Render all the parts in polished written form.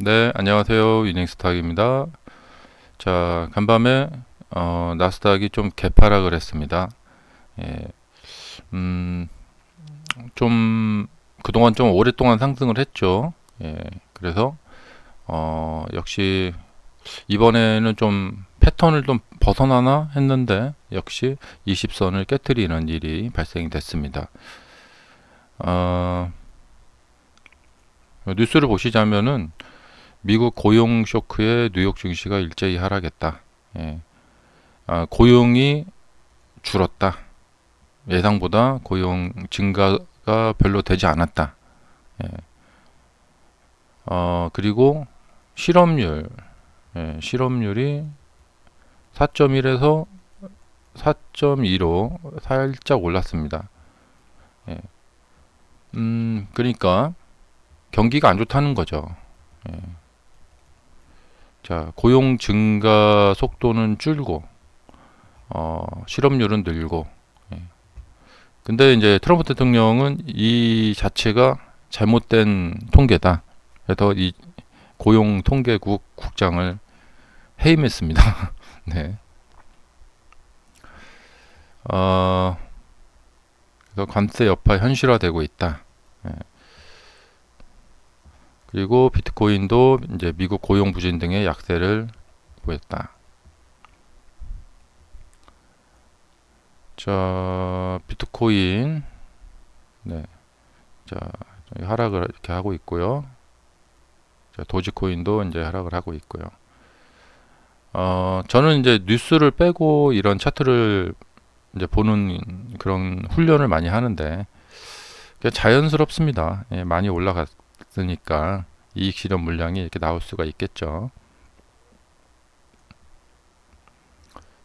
네, 안녕하세요. 위닝스탁입니다. 자, 간밤에 나스닥이 좀 개파락을 했습니다. 예, 음, 좀 그동안 좀 오랫동안 상승을 했죠. 예, 그래서 역시 이번에는 좀 패턴을 좀 벗어나나 했는데 역시 20선을 깨트리는 일이 발생이 됐습니다. 어, 뉴스를 보시자면은 미국 고용 쇼크에 뉴욕 증시가 일제히 하락했다. 예. 고용이 줄었다. 예상보다 고용 증가가 별로 되지 않았다. 예. 그리고 실업률, 실업률이 4.1에서 4.2로 살짝 올랐습니다. 예. 그러니까 경기가 안 좋다는 거죠. 예. 자, 고용 증가 속도는 줄고, 실업률은 늘고, 예. 근데 이제 트럼프 대통령은 이 자체가 잘못된 통계다. 그래서 이 고용 통계국 국장을 해임했습니다. 네. 어, 그래서 관세 여파 현실화되고 있다. 예. 그리고 비트코인도 이제 미국 고용 부진 등의 약세를 보였다. 자, 비트코인, 네, 자, 하락을 이렇게 하고 있고요. 자, 도지코인도 이제 하락을 하고 있고요. 저는 이제 뉴스를 빼고 이런 차트를 이제 보는 그런 훈련을 많이 하는데 자연스럽습니다. 예, 많이 올라갔으니까 이익 실현 물량이 이렇게 나올 수가 있겠죠.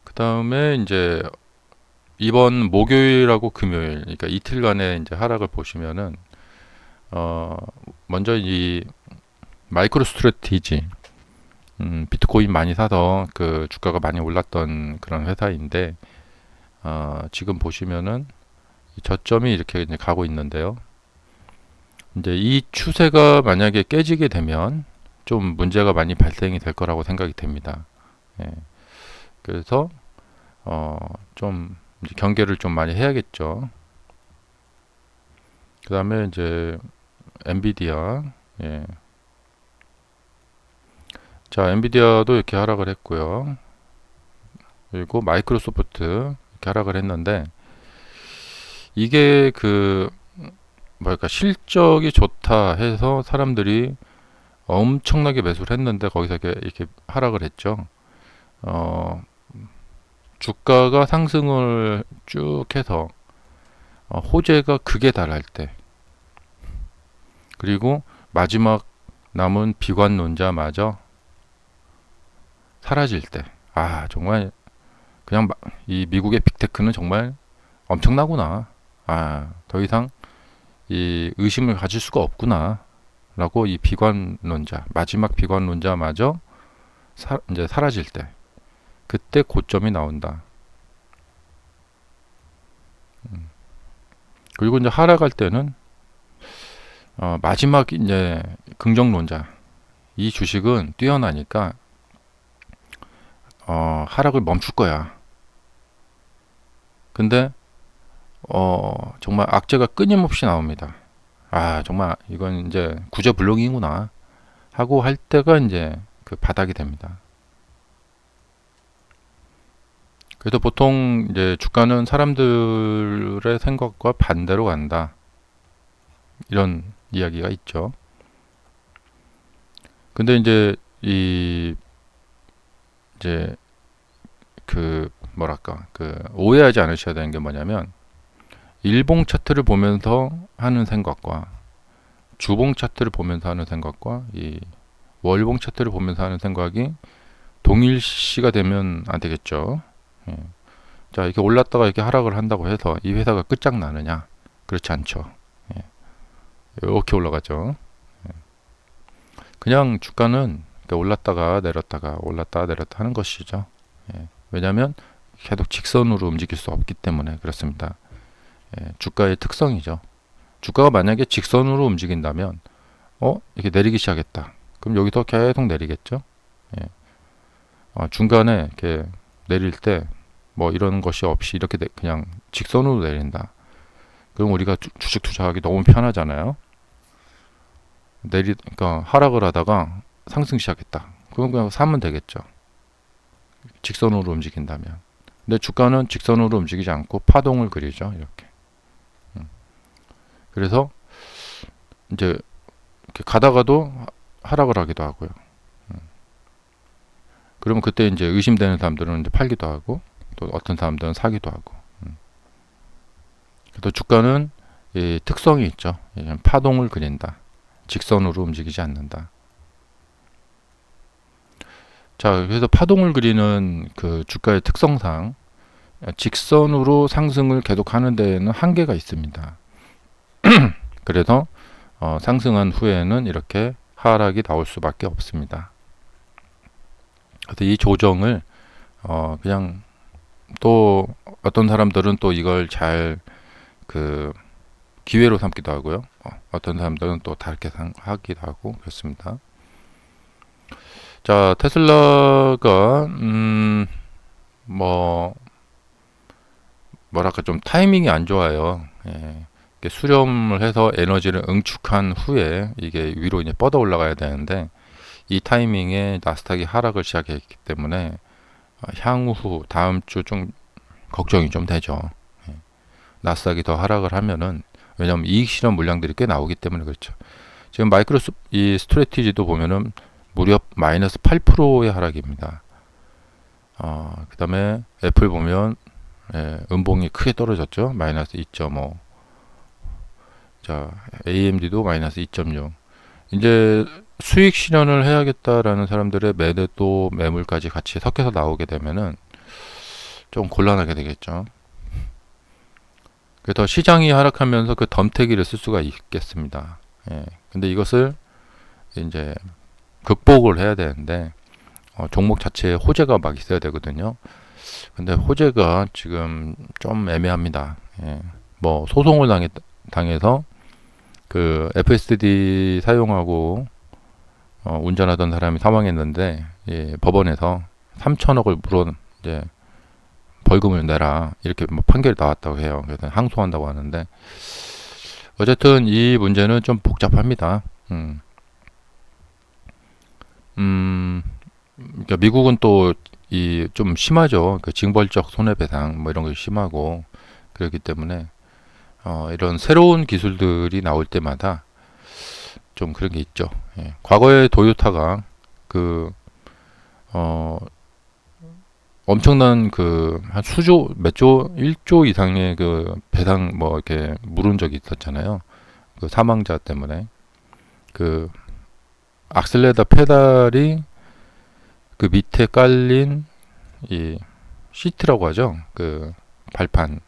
그 다음에 이제 이번 목요일하고 금요일, 그러니까 이틀간의 이제 하락을 보시면은 어, 먼저 이 마이크로 스트래티지, 비트코인 많이 사서 그 주가가 많이 올랐던 그런 회사인데 지금 보시면은 저점이 이렇게 이제 가고 있는데요. 이제 이 추세가 만약에 깨지게 되면 좀 문제가 많이 발생이 될 거라고 생각이 됩니다. 예. 그래서 좀 이제 경계를 좀 많이 해야겠죠. 그 다음에 이제 엔비디아, 예. 자, 엔비디아도 이렇게 하락을 했고요. 그리고 마이크로소프트 이렇게 하락을 했는데 이게 그 뭐랄까 실적이 좋다 해서 사람들이 엄청나게 매수를 했는데 거기서 이렇게 하락을 했죠. 어, 주가가 상승을 쭉 해서 호재가 극에 달할 때 그리고 마지막 남은 비관론자마저 사라질 때 정말 그냥 이 미국의 빅테크는 정말 엄청나구나. 더 이상 이 의심을 가질 수가 없구나. 라고 이 비관론자, 마지막 비관론자마저 이제 사라질 때, 그때 고점이 나온다. 그리고 이제 하락할 때는 마지막 이제 긍정론자, 이 주식은 뛰어나니까 하락을 멈출 거야. 근데 정말 악재가 끊임없이 나옵니다. 정말 이건 이제 구제불능이구나 하고 할 때가 이제 그 바닥이 됩니다. 그래서 보통 이제 주가는 사람들의 생각과 반대로 간다. 이런 이야기가 있죠. 근데 이제 이제 그 뭐랄까 그 오해하지 않으셔야 되는 게 뭐냐면 일봉 차트를 보면서 하는 생각과 주봉 차트를 보면서 하는 생각과 이 월봉 차트를 보면서 하는 생각이 동일시가 되면 안 되겠죠. 예. 자, 이렇게 올랐다가 이렇게 하락을 한다고 해서 이 회사가 끝장나느냐? 그렇지 않죠. 예. 이렇게 올라가죠. 예. 그냥 주가는 올랐다가 내렸다가 올랐다가 내렸다 하는 것이죠. 예. 왜냐하면 계속 직선으로 움직일 수 없기 때문에 그렇습니다. 예. 주가의 특성이죠. 주가가 만약에 직선으로 움직인다면 이렇게 내리기 시작했다. 그럼 여기서 계속 내리겠죠. 예. 중간에 이렇게 내릴 때 뭐 이런 것이 없이 이렇게 그냥 직선으로 내린다. 그럼 우리가 주식 투자하기 너무 편하잖아요. 그러니까 하락을 하다가 상승 시작했다. 그럼 그냥 사면 되겠죠. 직선으로 움직인다면. 근데 주가는 직선으로 움직이지 않고 파동을 그리죠. 이렇게. 그래서 이제 이렇게 가다가도 하락을 하기도 하고요. 그러면 그때 이제 의심되는 사람들은 이제 팔기도 하고, 또 어떤 사람들은 사기도 하고. 그래서 주가는 이 특성이 있죠. 파동을 그린다. 직선으로 움직이지 않는다. 자, 그래서 파동을 그리는 그 주가의 특성상 직선으로 상승을 계속 하는 데에는 한계가 있습니다. 그래서 상승한 후에는 이렇게 하락이 나올 수밖에 없습니다. 그래서 이 조정을 그냥 또 어떤 사람들은 또 이걸 잘 그 기회로 삼기도 하고요. 어떤 사람들은 또 다르게 하기도 하고 그렇습니다. 자, 테슬라가 뭐랄까 좀 타이밍이 안 좋아요. 예. 수렴을 해서 에너지를 응축한 후에 이게 위로 이제 뻗어 올라가야 되는데 이 타이밍에 나스닥이 하락을 시작했기 때문에 향후 다음 주 좀 걱정이 좀 되죠. 예. 나스닥이 더 하락을 하면은 왜냐하면 이익 실현 물량들이 꽤 나오기 때문에 그렇죠. 지금 이 스트래티지도 보면은 무려 마이너스 8%의 하락입니다. 그 다음에 애플 보면 음봉이 크게 떨어졌죠. 마이너스 2.5. 자, AMD도 마이너스 2.6. 이제 수익 실현을 해야겠다라는 사람들의 매도 매물까지 같이 섞여서 나오게 되면은 좀 곤란하게 되겠죠. 그래서 시장이 하락하면서 그 덤태기를 쓸 수가 있겠습니다. 예. 근데 이것을 이제 극복을 해야 되는데 종목 자체에 호재가 막 있어야 되거든요. 근데 호재가 지금 좀 애매합니다. 예. 뭐 소송을 당해서 그 FSD 사용하고 운전하던 사람이 사망했는데 예, 법원에서 3천억을 물어 이제 벌금을 내라 이렇게 뭐 판결이 나왔다고 해요. 그래서 항소한다고 하는데 어쨌든 이 문제는 좀 복잡합니다. 그러니까 미국은 또 이 좀 심하죠. 그 징벌적 손해배상 뭐 이런 게 심하고 그렇기 때문에 이런 새로운 기술들이 나올 때마다 좀 그런 게 있죠. 예. 과거에 도요타가 엄청난 한 몇 조, 1조 이상의 그 배상 뭐 이렇게 물은 적이 있었잖아요. 그 사망자 때문에. 그 악셀레다 페달이 그 밑에 깔린 이 시트라고 하죠. 그 발판.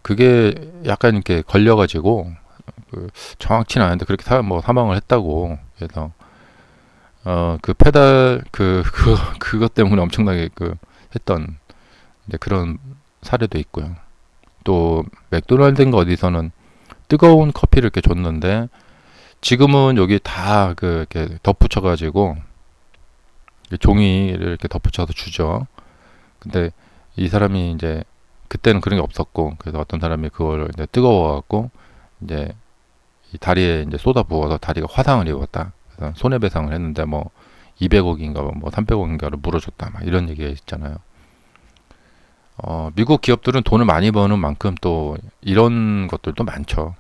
그게 약간 이렇게 걸려가지고 정확치는 않은데 그렇게 사망을 했다고. 그래서 그 페달 그것 때문에 엄청나게 했던 이제 그런 사례도 있고요. 또 맥도날드인가 어디서는 뜨거운 커피를 이렇게 줬는데 지금은 여기 다 이렇게 덧붙여가지고 종이를 이렇게 덧붙여서 주죠. 근데 이 사람이 이제 그때는 그런 게 없었고 그래서 어떤 사람이 그걸 이제 뜨거워갖고 이제 이 다리에 이제 쏟아 부어서 다리가 화상을 입었다. 그래서 손해배상을 했는데 뭐 200억인가 뭐 300억인가를 물어줬다. 막 이런 얘기가 있잖아요. 미국 기업들은 돈을 많이 버는 만큼 또 이런 것들도 많죠.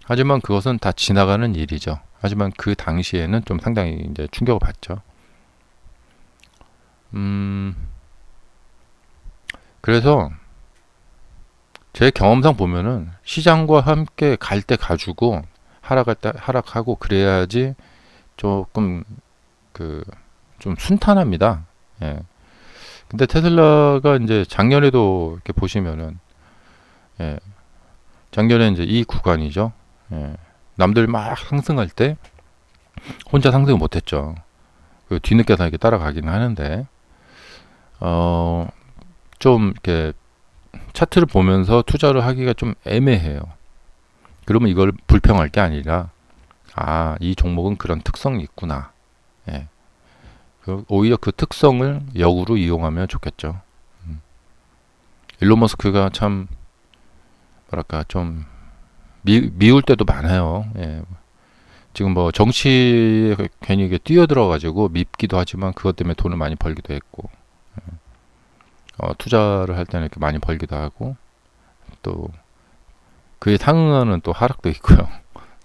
하지만 그것은 다 지나가는 일이죠. 하지만 그 당시에는 좀 상당히 이제 충격을 받죠. 그래서 제 경험상 보면은 시장과 함께 갈 때 가지고 하락할 때 하락하고 그래야지 조금 좀 순탄합니다. 예. 근데 테슬라가 이제 작년에도 이렇게 보시면은 예. 작년에 이제 이 구간이죠. 예. 남들 막 상승할 때 혼자 상승을 못했죠. 뒤늦게서 이렇게 따라가기는 하는데 좀 이렇게 차트를 보면서 투자를 하기가 좀 애매해요. 그러면 이걸 불평할 게 아니라 아, 이 종목은 그런 특성이 있구나. 예. 오히려 그 특성을 역으로 이용하면 좋겠죠. 음. 일론 머스크가 참 뭐랄까 좀 미울 때도 많아요. 예. 지금 뭐 정치에 괜히 이게 뛰어들어 가지고 밉기도 하지만 그것 때문에 돈을 많이 벌기도 했고, 투자를 할 때는 이렇게 많이 벌기도 하고, 또 그에 상응하는 또 하락도 있고요.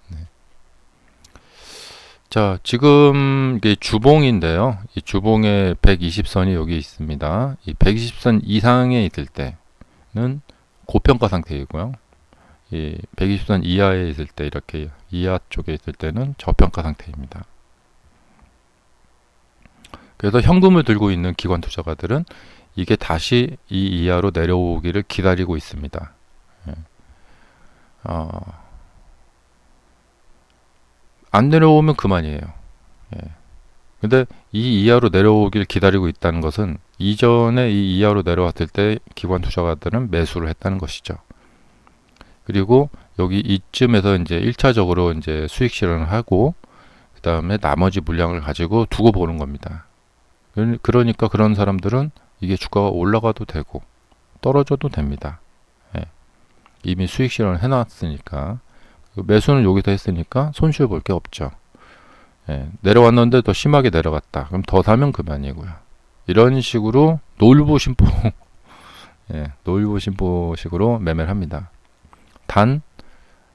네. 자, 지금 이게 주봉인데요. 이 주봉의 120선이 여기 있습니다. 이 120선 이상에 있을 때는 고평가 상태이고요. 이 120선 이하에 있을 때, 이렇게 이하 쪽에 있을 때는 저평가 상태입니다. 그래서 현금을 들고 있는 기관 투자가들은 이게 다시 이 이하로 내려오기를 기다리고 있습니다. 예. 안 내려오면 그만이에요. 예. 근데 이 이하로 내려오길 기다리고 있다는 것은 이전에 이 이하로 내려왔을 때 기관 투자가들은 매수를 했다는 것이죠. 그리고 여기 이쯤에서 이제 1차적으로 이제 수익 실현을 하고, 그 다음에 나머지 물량을 가지고 두고 보는 겁니다. 그러니까 그런 사람들은 이게 주가가 올라가도 되고 떨어져도 됩니다. 예. 이미 수익 실현을 해놨으니까, 매수는 여기서 했으니까 손실 볼 게 없죠. 예. 내려왔는데 더 심하게 내려갔다. 그럼 더 사면 그만이고요. 이런 식으로 놀부심보 예, 놀부심보식으로 매매를 합니다. 단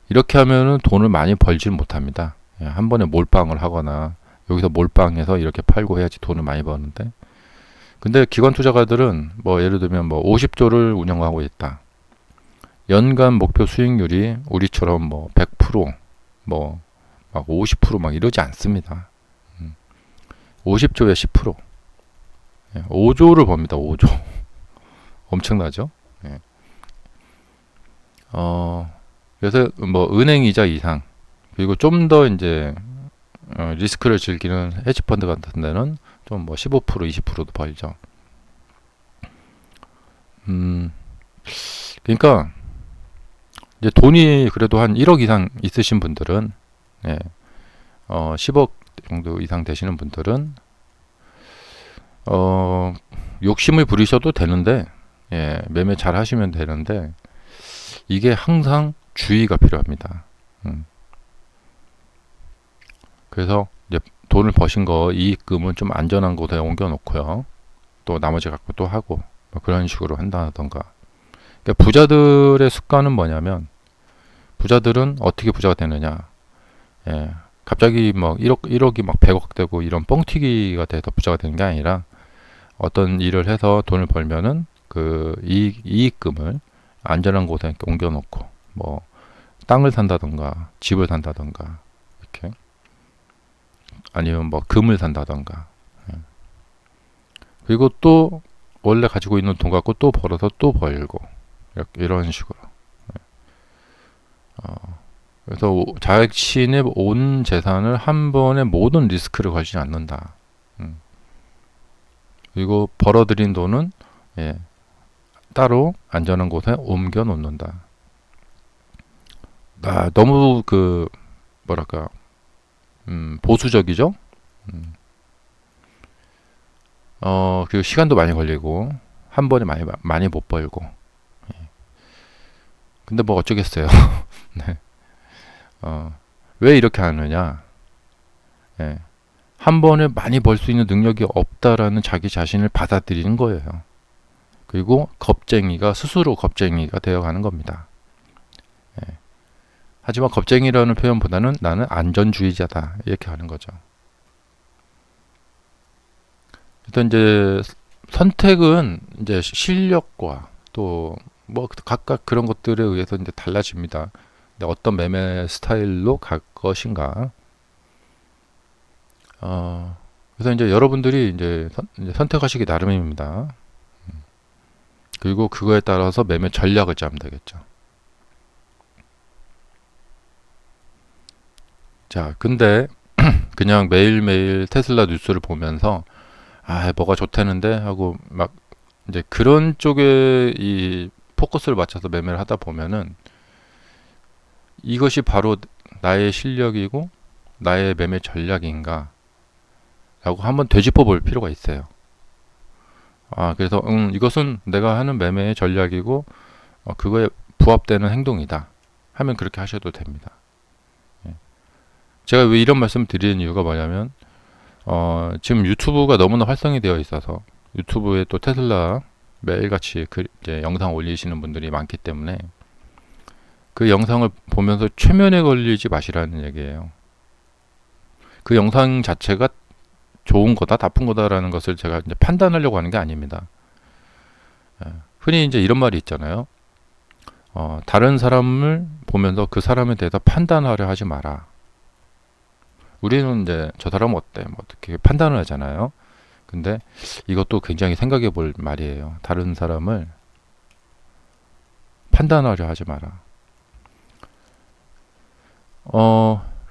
이렇게 하면은 돈을 많이 벌질 못합니다. 예, 한 번에 몰빵을 하거나 여기서 몰빵해서 이렇게 팔고 해야지 돈을 많이 버는데, 근데 기관 투자가들은 뭐 예를 들면 뭐 50조를 운영하고 있다. 연간 목표 수익률이 우리처럼 뭐 100%, 막 50% 이러지 않습니다. 50조에 10%, 5조를 법니다. 5조. 엄청나죠? 예. 그래서 뭐 은행 이자 이상, 그리고 좀 더 이제 리스크를 즐기는 헤지펀드 같은 데는 좀 뭐 15%, 20%도 벌죠. 그러니까 이제 돈이 그래도 한 1억 이상 있으신 분들은, 예, 10억 정도 이상 되시는 분들은 욕심을 부리셔도 되는데, 예, 매매 잘 하시면 되는데, 이게 항상 주의가 필요합니다. 그래서 이제 돈을 버신 거 이익금은 좀 안전한 곳에 옮겨 놓고요. 또 나머지 갖고 또 하고, 뭐 그런 식으로 한다던가. 그러니까 부자들의 습관은 뭐냐면, 부자들은 어떻게 부자가 되느냐. 예, 갑자기 막 1억이 막 100억 되고 이런 뻥튀기가 돼서 부자가 되는 게 아니라, 어떤 일을 해서 돈을 벌면은 그 이익금을 안전한 곳에 이렇게 옮겨 놓고, 뭐 땅을 산다던가 집을 산다던가, 이렇게 아니면 뭐 금을 산다던가, 예. 그리고 또 원래 가지고 있는 돈 갖고 또 벌어서 또 벌고, 이런 식으로. 그래서 자신의 온 재산을 한 번에 모든 리스크를 걸지 않는다. 그리고 벌어들인 돈은, 예, 따로 안전한 곳에 옮겨 놓는다. 너무 그 뭐랄까 보수적이죠. 그리고 시간도 많이 걸리고 한 번에 많이 못 벌고. 예. 근데 뭐 어쩌겠어요. 네. 왜 이렇게 하느냐? 예. 한 번에 많이 벌 수 있는 능력이 없다라는 자기 자신을 받아들이는 거예요. 그리고 스스로 겁쟁이가 되어가는 겁니다. 예. 하지만 겁쟁이라는 표현보다는 나는 안전주의자다, 이렇게 하는 거죠. 일단 이제 선택은 이제 실력과 또 뭐 각각 그런 것들에 의해서 이제 달라집니다. 근데 어떤 매매 스타일로 갈 것인가. 그래서 이제 여러분들이 이제 선택하시기 나름입니다. 그리고 그거에 따라서 매매 전략을 짜면 되겠죠. 자, 근데 그냥 매일매일 테슬라 뉴스를 보면서 뭐가 좋다는데 하고 막 이제 그런 쪽에 이 포커스를 맞춰서 매매를 하다 보면은 이것이 바로 나의 실력이고 나의 매매 전략인가 라고 한번 되짚어 볼 필요가 있어요. 그래서 이것은 내가 하는 매매의 전략이고 그거에 부합되는 행동이다 하면 그렇게 하셔도 됩니다. 예. 제가 왜 이런 말씀 드리는 이유가 뭐냐면 지금 유튜브가 너무나 활성이 되어 있어서 유튜브에 또 테슬라 매일같이 이제 영상 올리시는 분들이 많기 때문에 그 영상을 보면서 최면에 걸리지 마시라는 얘기예요. 그 영상 자체가 좋은 거다, 나쁜 거다라는 것을 제가 이제 판단하려고 하는 게 아닙니다. 흔히 이제 이런 말이 있잖아요. 다른 사람을 보면서 그 사람에 대해서 판단하려 하지 마라. 우리는 이제 저 사람은 어때? 뭐 어떻게 판단을 하잖아요. 근데 이것도 굉장히 생각해 볼 말이에요. 다른 사람을 판단하려 하지 마라.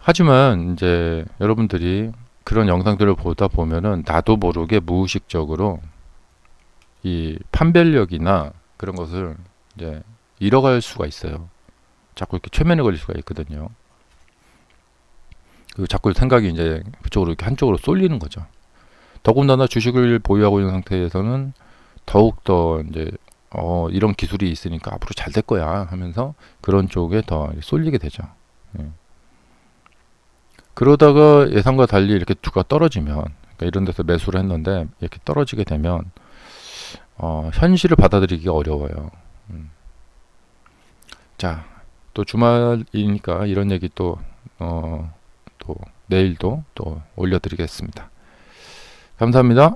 하지만 이제 여러분들이 그런 영상들을 보다 보면은 나도 모르게 무의식적으로 이 판별력이나 그런 것을 이제 잃어갈 수가 있어요. 자꾸 이렇게 최면에 걸릴 수가 있거든요. 그 자꾸 생각이 이제 그쪽으로 이렇게 한쪽으로 쏠리는 거죠. 더군다나 주식을 보유하고 있는 상태에서는 더욱더 이제 이런 기술이 있으니까 앞으로 잘 될 거야 하면서 그런 쪽에 더 쏠리게 되죠. 예. 그러다가 예상과 달리 이렇게 주가 떨어지면, 그러니까 이런 데서 매수를 했는데 이렇게 떨어지게 되면 현실을 받아들이기가 어려워요. 자, 또 주말이니까 이런 얘기 또 내일도 또 올려드리겠습니다. 감사합니다.